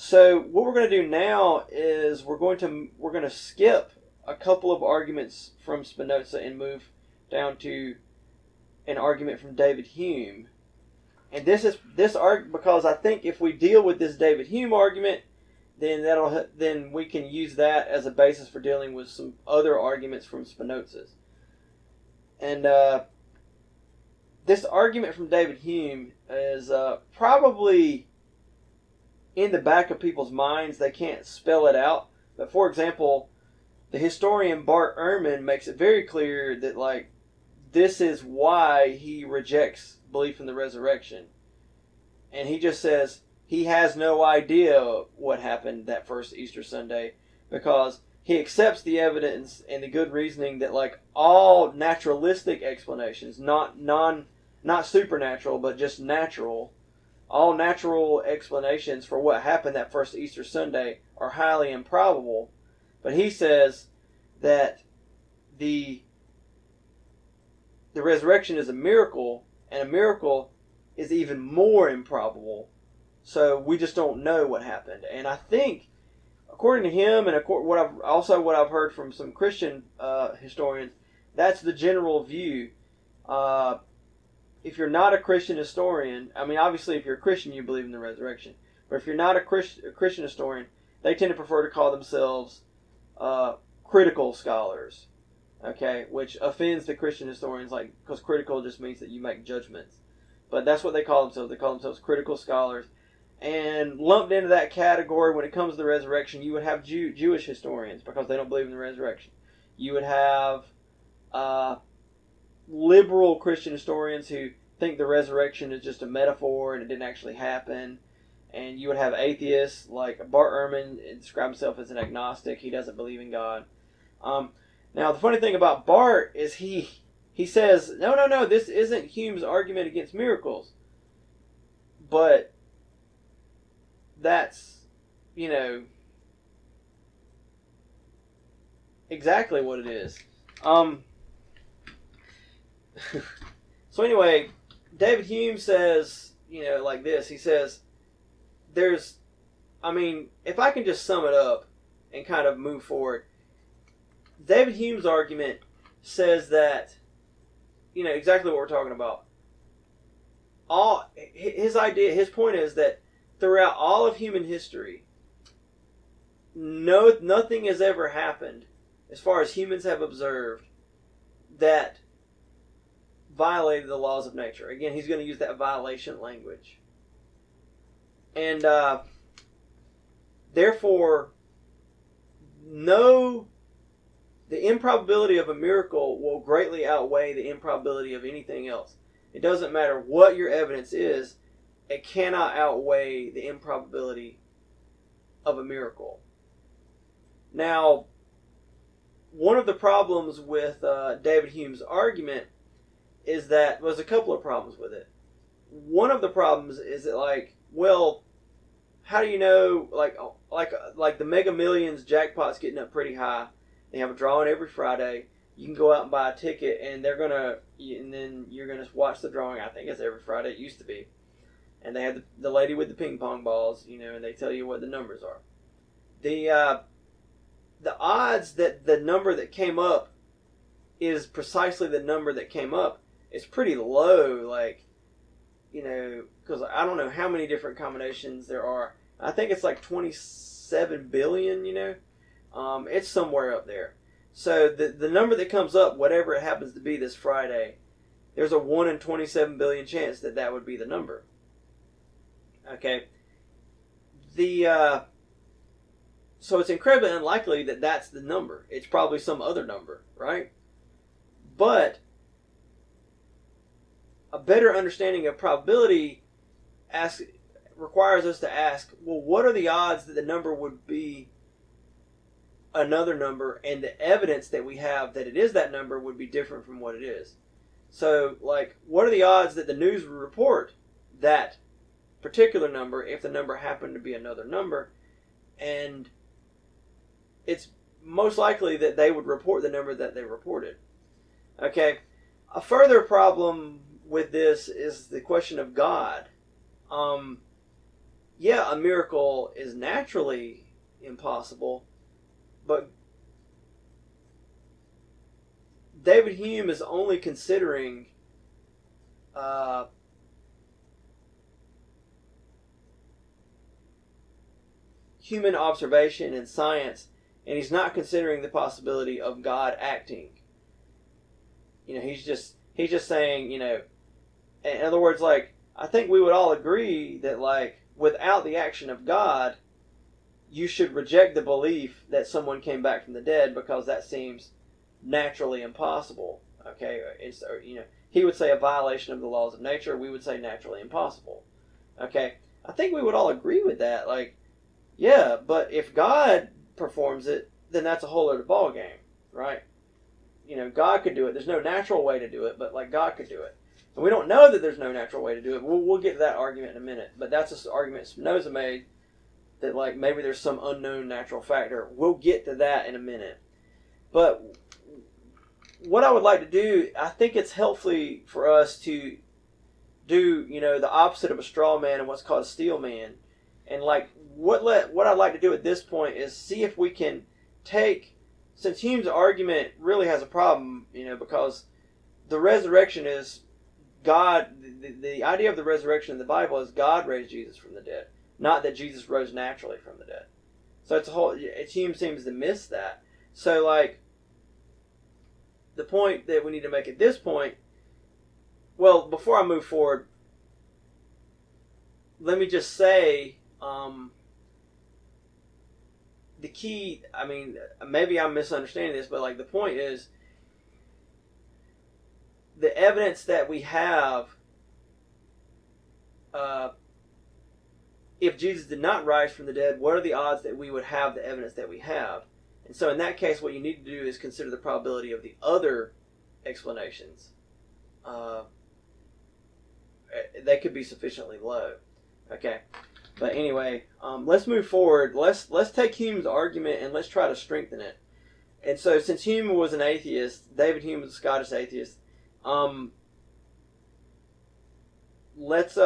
So what we're going to do now is we're going to skip a couple of arguments from Spinoza and move down to an argument from David Hume. And because I think if we deal with this David Hume argument, then we can use that as a basis for dealing with some other arguments from Spinoza's. And this argument from David Hume is probably in the back of people's minds. They can't spell it out. But for example, the historian Bart Ehrman makes it very clear that this is why he rejects belief in the resurrection. And he just says he has no idea what happened that first Easter Sunday, because he accepts the evidence and the good reasoning that all naturalistic explanations, not supernatural, but just natural, all natural explanations for what happened that first Easter Sunday are highly improbable. But he says that the resurrection is a miracle, and a miracle is even more improbable. So we just don't know what happened. And I think, according to him, and what I've heard from some Christian historians, that's the general view. If you're not a Christian historian, I mean, obviously, if you're a Christian, you believe in the resurrection. But if you're not a Christian historian, they tend to prefer to call themselves critical scholars. Okay, which offends the Christian historians, because critical just means that you make judgments. But that's what they call themselves. They call themselves critical scholars. And lumped into that category when it comes to the resurrection, you would have Jewish historians, because they don't believe in the resurrection. You would have liberal Christian historians who think the resurrection is just a metaphor and it didn't actually happen. And you would have atheists like Bart Ehrman describes himself as an agnostic. He doesn't believe in God. Now, the funny thing about Bart is he says, no, this isn't Hume's argument against miracles. But that's, exactly what it is. So anyway, David Hume says, like this. He says, if I can just sum it up and kind of move forward, David Hume's argument says that, exactly what we're talking about. His point is that throughout all of human history, nothing has ever happened, as far as humans have observed, that violated the laws of nature. Again, he's going to use that violation language. And therefore, the improbability of a miracle will greatly outweigh the improbability of anything else. It doesn't matter what your evidence is, it cannot outweigh the improbability of a miracle. Now, one of the problems with David Hume's argument is that there's a couple of problems with it. One of the problems is that, how do you know, like the Mega Millions jackpot's getting up pretty high. They have a drawing every Friday. You can go out and buy a ticket, and then you're gonna watch the drawing. I think it's every Friday. It used to be, and they have the lady with the ping pong balls, and they tell you what the numbers are. The odds that the number that came up is precisely the number that came up is pretty low. Because I don't know how many different combinations there are. I think it's like 27 billion. It's somewhere up there. So the number that comes up, whatever it happens to be this Friday, there's a 1 in 27 billion chance that would be the number. Okay. So it's incredibly unlikely that that's the number. It's probably some other number, right? But a better understanding of probability requires us to ask, well, what are the odds that the number would be another number, and the evidence that we have that it is that number would be different from what it is. So, what are the odds that the news would report that particular number if the number happened to be another number? And it's most likely that they would report the number that they reported. Okay, a further problem with this is the question of God. yeah, a miracle is naturally impossible, but David Hume is only considering human observation and science, and he's not considering the possibility of God acting. He's just saying, in other words, like, I think we would all agree that, like, without the action of God, you should reject the belief that someone came back from the dead, because that seems naturally impossible. Okay, he would say a violation of the laws of nature. We would say naturally impossible. Okay, I think we would all agree with that. Like, yeah, but if God performs it, then that's a whole other ball game, right? God could do it. There's no natural way to do it, but like God could do it. And we don't know that there's no natural way to do it. We'll get to that argument in a minute. But that's an argument Spinoza made, that like maybe there's some unknown natural factor. We'll get to that in a minute. But what I would like to do, I think it's helpful for us to do, the opposite of a straw man and what's called a steel man. And like what I'd like to do at this point is see if we can take, since Hume's argument really has a problem, because the resurrection is God. The idea of the resurrection in the Bible is God raised Jesus from the dead, not that Jesus rose naturally from the dead. So Hume seems to miss that. So like, the point that we need to make at this point, well, before I move forward, let me just say, the key, I mean, maybe I'm misunderstanding this, but like the point is, the evidence that we have, if Jesus did not rise from the dead, what are the odds that we would have the evidence that we have? And so in that case, what you need to do is consider the probability of the other explanations. They could be sufficiently low. Okay. But anyway, let's move forward. Let's take Hume's argument and let's try to strengthen it. And so, since Hume was an atheist, David Hume was a Scottish atheist. Let's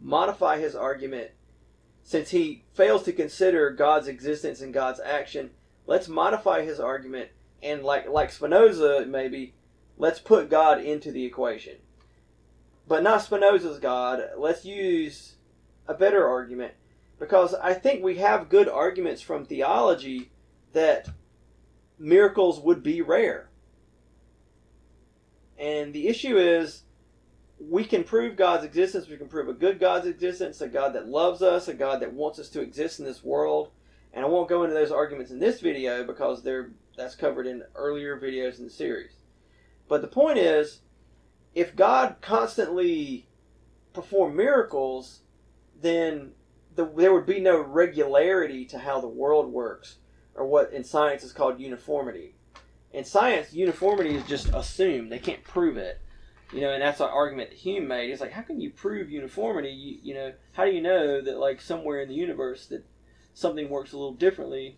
modify his argument. Since he fails to consider God's existence and God's action, let's modify his argument, and like Spinoza, maybe, let's put God into the equation. But not Spinoza's God. Let's use a better argument, because I think we have good arguments from theology that miracles would be rare. And the issue is, we can prove God's existence. We can prove a good God's existence, a God that loves us, a God that wants us to exist in this world. And I won't go into those arguments in this video, because that's covered in earlier videos in the series. But the point is, if God constantly performed miracles, then there would be no regularity to how the world works, or what in science is called uniformity. In science, uniformity is just assumed. They can't prove it. And that's an argument that Hume made. It's like, how can you prove uniformity? How do you know that, like, somewhere in the universe that something works a little differently?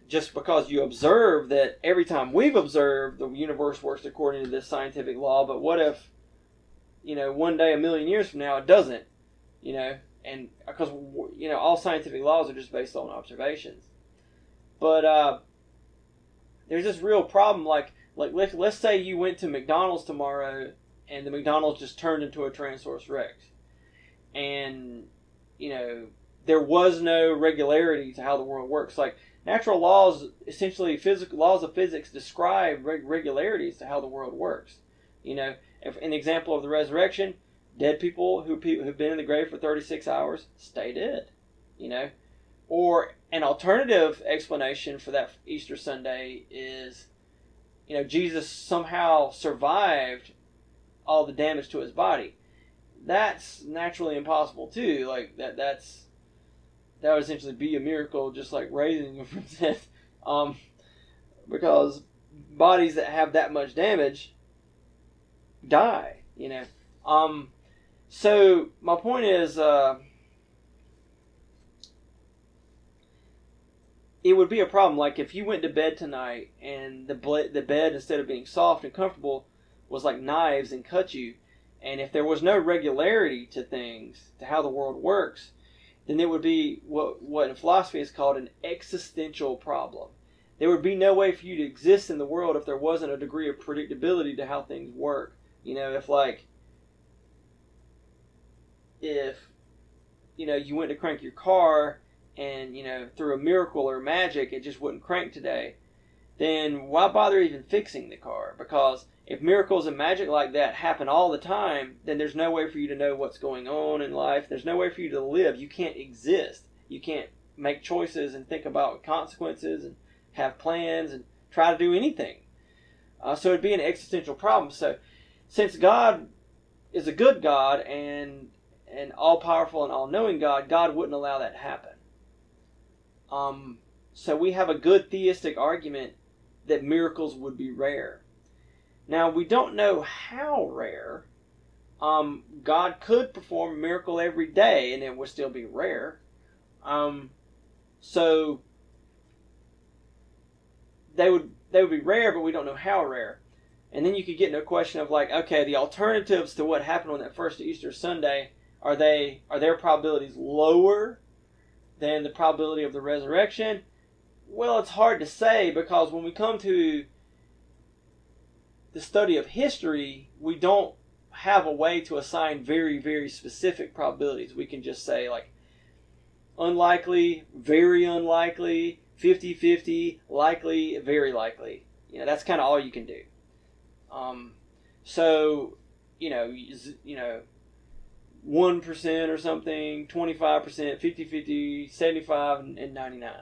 Just because you observe that every time we've observed, the universe works according to this scientific law. But what if, one day, a million years from now, it doesn't? And because, all scientific laws are just based on observations. But there's this real problem, like let's say you went to McDonald's tomorrow and the McDonald's just turned into a Tyrannosaurus Rex. And, there was no regularity to how the world works. Like, natural laws, essentially physical laws of physics, describe regularities to how the world works. If in the example of the resurrection, dead people who've been in the grave for 36 hours stay dead. Or an alternative explanation for that Easter Sunday is, Jesus somehow survived all the damage to his body. That's naturally impossible too. Like that would essentially be a miracle, just like raising him from death. Because bodies that have that much damage die. So my point is, it would be a problem. Like, if you went to bed tonight and the bed, instead of being soft and comfortable, was like knives and cut you, And if there was no regularity to things, to how the world works, then it would be what in philosophy is called an existential problem. There would be no way for you to exist in the world if there wasn't a degree of predictability to how things work. If you went to crank your car and, through a miracle or magic it just wouldn't crank today, then why bother even fixing the car? Because if miracles and magic like that happen all the time, then there's no way for you to know what's going on in life. There's no way for you to live. You can't exist. You can't make choices and think about consequences and have plans and try to do anything. So it'd be an existential problem. So since God is a good God and an all-powerful and all-knowing God, God wouldn't allow that to happen. So we have a good theistic argument that miracles would be rare. Now, we don't know how rare. God could perform a miracle every day and it would still be rare. So they would be rare, but we don't know how rare. And then you could get into a question of okay, the alternatives to what happened on that first Easter Sunday, are their probabilities lower than the probability of the resurrection? Well, it's hard to say, because when we come to the study of history, we don't have a way to assign very, very specific probabilities. We can just say unlikely, very unlikely, 50-50, likely, very likely. That's kind of all you can do. So 1% or something, 25%, 50-50, 75, and 99,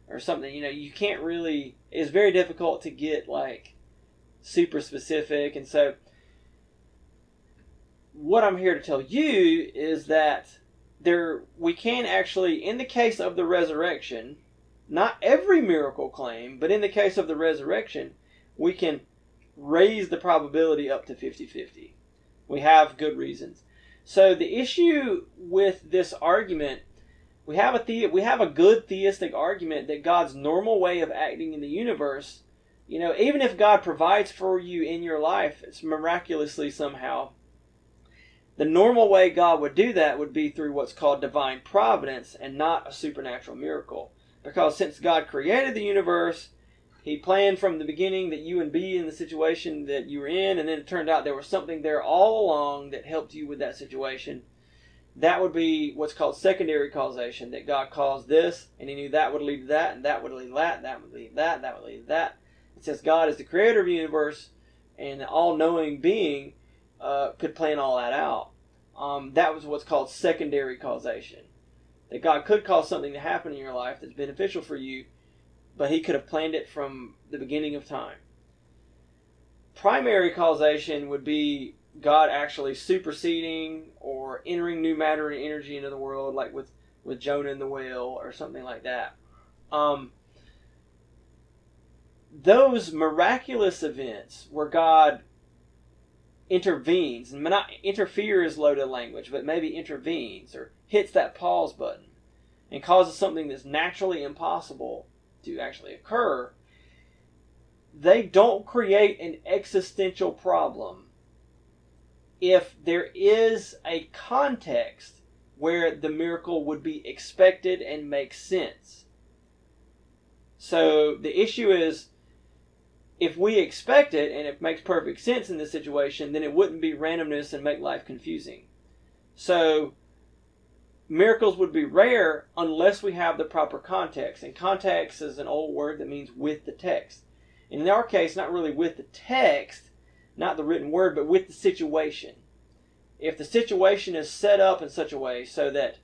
or something. You can't really, it's very difficult to get super specific. And so what I'm here to tell you is that we can actually, in the case of the resurrection, not every miracle claim, but in the case of the resurrection, we can raise the probability up to 50-50. We have good reasons. So the issue with this argument, we have a good theistic argument that God's normal way of acting in the universe, even if God provides for you in your life, it's miraculously somehow, the normal way God would do that would be through what's called divine providence and not a supernatural miracle. Because since God created the universe, He planned from the beginning that you would be in the situation that you were in, and then it turned out there was something there all along that helped you with that situation. That would be what's called secondary causation, that God caused this, and He knew that would lead to that, and that would lead to that, that would lead to that, that would lead to that. And since God is the creator of the universe and an all-knowing being, could plan all that out. That was what's called secondary causation. That God could cause something to happen in your life that's beneficial for you, but He could have planned it from the beginning of time. Primary causation would be God actually superseding or entering new matter and energy into the world, like with Jonah and the whale or something like that. Those miraculous events where God intervenes, and not interfere is loaded language, but maybe intervenes or hits that pause button and causes something that's naturally impossible to actually occur, they don't create an existential problem if there is a context where the miracle would be expected and make sense. So the issue is, if we expect it and it makes perfect sense in this situation, then it wouldn't be randomness and make life confusing. So miracles would be rare unless we have the proper context. And context is an old word that means with the text. And in our case, not really with the text, not the written word, but with the situation. If the situation is set up in such a way so that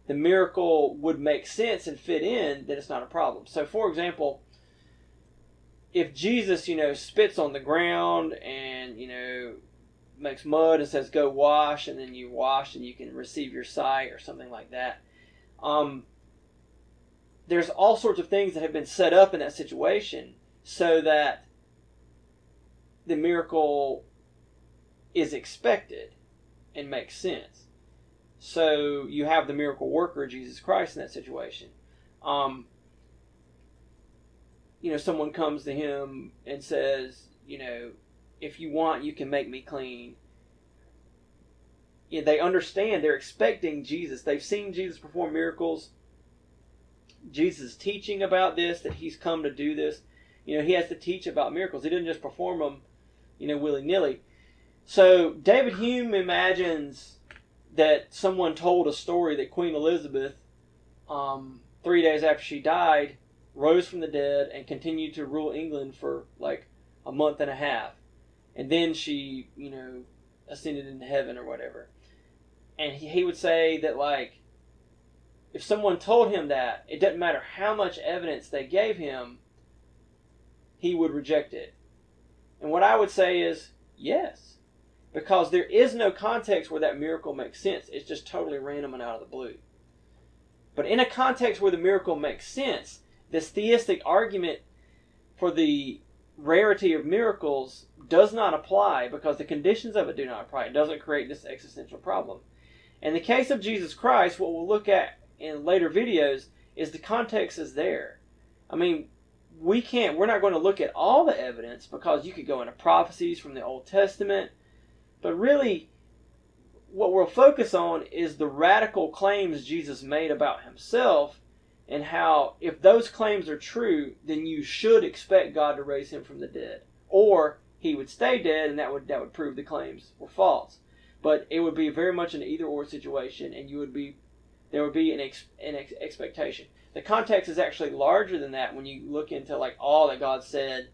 the miracle would make sense and fit in, then it's not a problem. So for example, if Jesus, spits on the ground and, makes mud and says, go wash, and then you wash and you can receive your sight or something like that. There's all sorts of things that have been set up in that situation so that the miracle is expected and makes sense. So you have the miracle worker, Jesus Christ, in that situation. Someone comes to Him and says, if you want, you can make me clean. they understand, they're expecting Jesus. They've seen Jesus perform miracles. Jesus is teaching about this, that he's come to do this. He has to teach about miracles. He didn't just perform them, willy-nilly. So David Hume imagines that someone told a story that Queen Elizabeth, 3 days after she died, rose from the dead and continued to rule England for like a month and a half. And then she, ascended into heaven or whatever. And he would say that, like, if someone told him that, it doesn't matter how much evidence they gave him, he would reject it. And what I would say is, yes. Because there is no context where that miracle makes sense. It's just totally random and out of the blue. But in a context where the miracle makes sense, this theistic argument for the rarity of miracles does not apply because the conditions of it do not apply. It doesn't create this existential problem. In the case of Jesus Christ, what we'll look at in later videos is the context is there. I mean, we're not going to look at all the evidence because you could go into prophecies from the Old Testament, but really what we'll focus on is the radical claims Jesus made about himself and how if those claims are true, then you should expect God to raise him from the dead. Or he would stay dead and that would prove the claims were false. But it would be very much an either-or situation, and there would be an expectation. The context is actually larger than that when you look into like all that God said,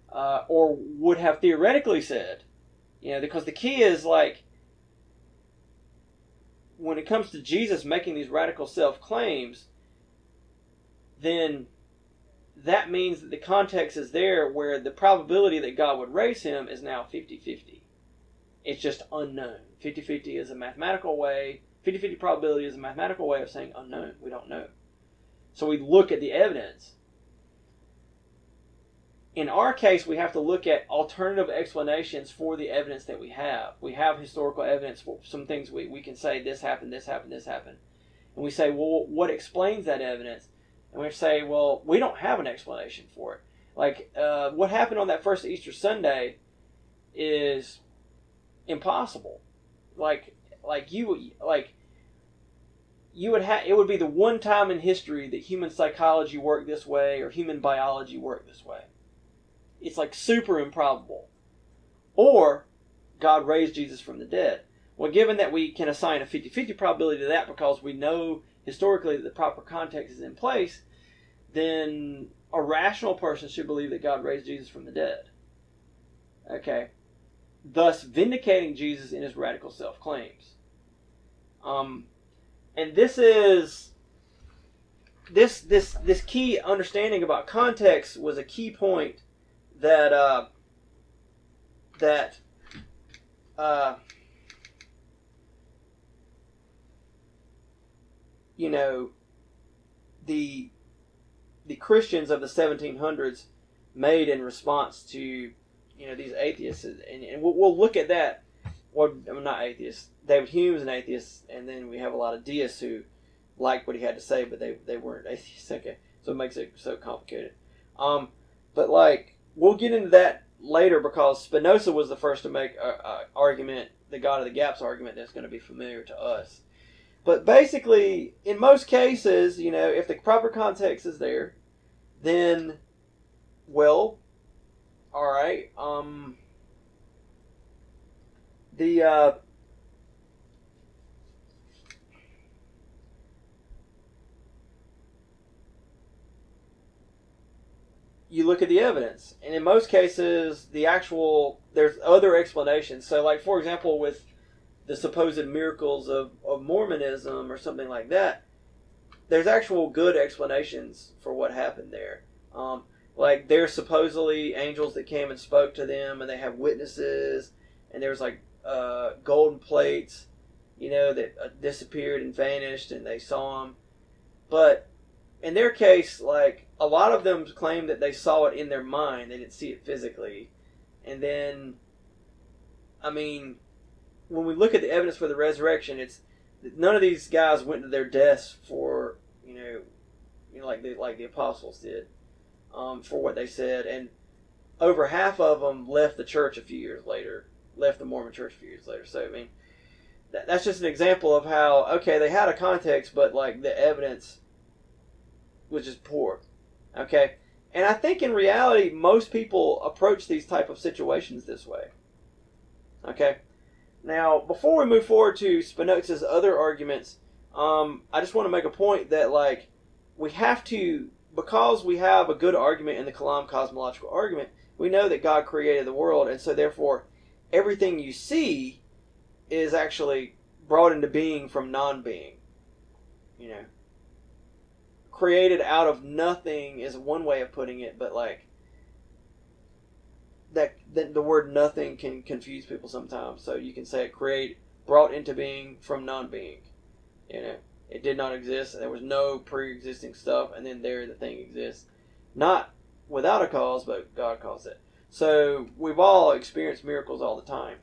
or would have theoretically said, because the key is like when it comes to Jesus making these radical self-claims, then that means that the context is there where the probability that God would raise him is now 50-50. It's just unknown. 50-50 is a mathematical way. 50-50 probability is a mathematical way of saying unknown. We don't know. So we look at the evidence. In our case, we have to look at alternative explanations for the evidence that we have. We have historical evidence for some things we can say this happened, this happened, this happened. And we say, well, what explains that evidence? And we say, well, we don't have an explanation for it. Like, what happened on that first Easter Sunday is impossible. It would be the one time in history that human psychology worked this way or human biology worked this way. It's like super improbable. Or God raised Jesus from the dead. Well, given that we can assign a 50-50 probability to that because we know historically that the proper context is in place, then a rational person should believe that God raised Jesus from the dead. Okay. Thus vindicating Jesus in his radical self-claims. And this is this key understanding about context was a key point that the Christians of the 1700s made in response to these atheists, and we'll look at that. Well, I'm not atheists. David Hume's an atheist, and then we have a lot of deists who liked what he had to say, but they weren't atheists. Okay, so it makes it so complicated. But like we'll get into that later because Spinoza was the first to make a argument, the God of the Gaps argument, that's going to be familiar to us. But basically, in most cases, if the proper context is there, then well, all right. You look at the evidence, and in most cases, there's other explanations. So, like for example, with the supposed miracles of Mormonism or something like that, there's actual good explanations for what happened there. Like there's supposedly angels that came and spoke to them, and they have witnesses, and there's like golden plates, that disappeared and vanished, and they saw them. But in their case, like a lot of them claim that they saw it in their mind; they didn't see it physically. And then, I mean, when we look at the evidence for the resurrection, it's none of these guys went to their deaths for like the apostles did, for what they said, and over half of them left the church a few years later, left the Mormon church a few years later. So I mean, that's just an example of how, okay, they had a context, but like the evidence was just poor. Okay, and I think in reality, most people approach these type of situations this way. Okay, now before we move forward to Spinoza's other arguments, I just want to make a point that like we have to, because we have a good argument in the Kalam cosmological argument, we know that God created the world, and so therefore everything you see is actually brought into being from non-being. You know, created out of nothing is one way of putting it, but like that the word nothing can confuse people sometimes. So you can say it brought into being from non-being. You know, it did not exist. There was no pre-existing stuff, and then there the thing exists, not without a cause, but God caused it. So we've all experienced miracles all the time.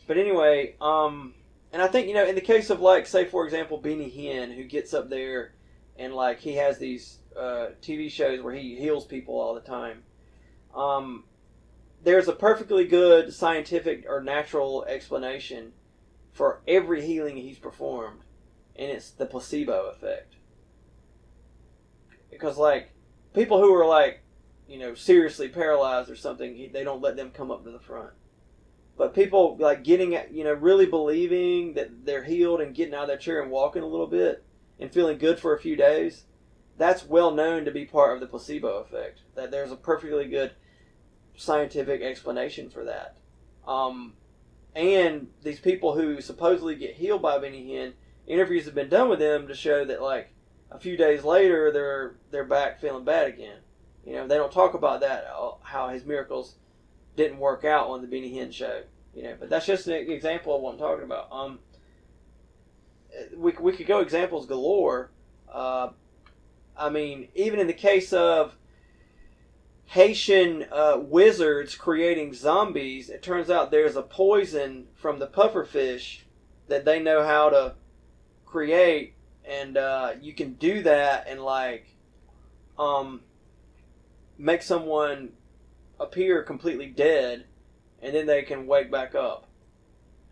But anyway, and I think, in the case of, like, say for example, Benny Hinn, who gets up there and like he has these TV shows where he heals people all the time. There's a perfectly good scientific or natural explanation for every healing he's performed, and it's the placebo effect. Because like people who are like, seriously paralyzed or something, they don't let them come up to the front. But people like getting, really believing that they're healed and getting out of their chair and walking a little bit and feeling good for a few days, that's well known to be part of the placebo effect. That there's a perfectly good scientific explanation for that. And these people who supposedly get healed by Benny Hinn, interviews have been done with them to show that like a few days later they're back feeling bad again. They don't talk about that, how his miracles didn't work out on the Benny Hinn show. But that's just an example of what I'm talking about. We could go examples galore. Even in the case of Haitian wizards creating zombies, it turns out there's a poison from the pufferfish that they know how to create, and you can do that and like make someone appear completely dead, and then they can wake back up.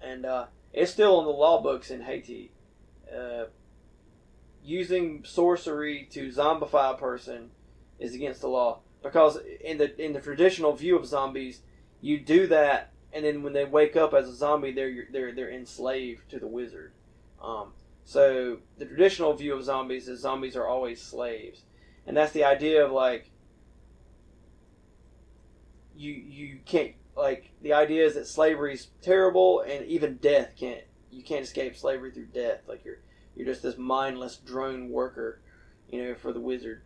And it's still in the law books in Haiti. Using sorcery to zombify a person is against the law, because in the traditional view of zombies, you do that, and then when they wake up as a zombie, they're enslaved to the wizard. So the traditional view of zombies is zombies are always slaves, and that's the idea of like you can't, like, the idea is that slavery is terrible, and even death you can't escape slavery through death. Like you're just this mindless drone worker, for the wizard.